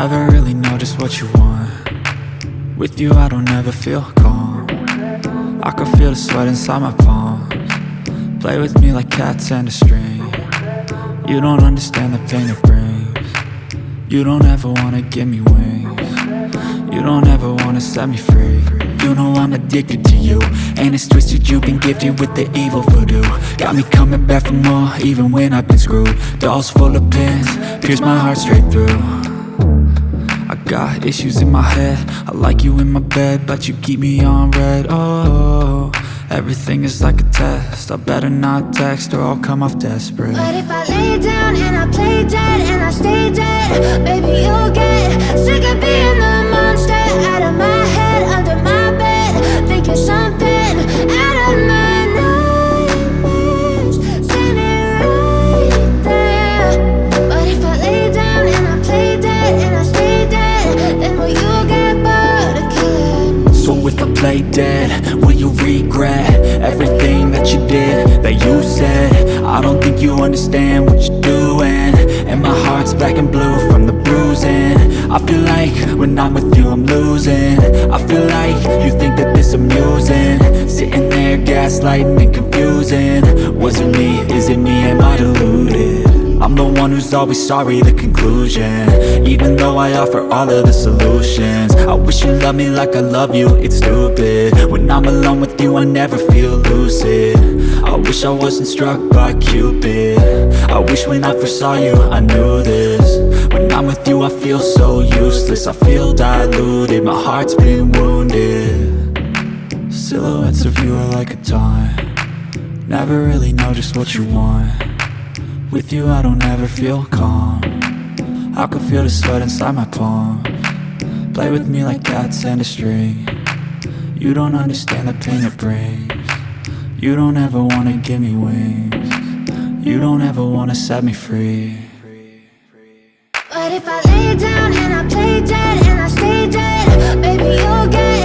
Never really know just what you want. With you I don't ever feel calm. I can feel the sweat inside my palms. Play with me like cats and a string. You don't understand the pain it brings. You don't ever wanna give me wings. You don't ever wanna set me free. You know I'm addicted to you, and it's twisted, you've been gifted with the evil voodoo. Got me coming back for more, even when I've been screwed. Dolls full of pins, pierce my heart straight through. I got issues in my head, I like you in my bed, but you keep me on red. Oh, everything is like a test, I better not text or I'll come off desperate. But if I lay down and I play dead and I stay dead, baby you'll get sick of being the monster out of my head, under my bed, thinking something out of my nightmares, standing right there. But if I lay down and I play dead and I stay dead, then will you get bored of killing? So if I play dead, will you regret everything that you did, that you said? I don't think you understand what you're doing, and my heart's black and blue from the bruising. I feel like when I'm with you I'm losing. I feel like you think that this amusing, sitting there gaslighting and confusing. Was it me? Is it me? Am I deluded? I'm the one who's always sorry, the conclusion, even though I offer all of the solutions. I wish you loved me like I love you, it's stupid. When I'm alone with you I never feel lucid. I wish I wasn't struck by Cupid. I wish when I first saw you I knew this. When I'm with you I feel so useless, I feel diluted, my heart's been wounded. Silhouettes of you are like a taunt. Never really know just what you want. With you I don't ever feel calm. I can feel the sweat inside my palms. Play with me like cats and a string. You don't understand the pain it brings. You don't ever wanna give me wings. You don't ever wanna set me free. But if I lay down and I play dead and I stay dead, baby you'll get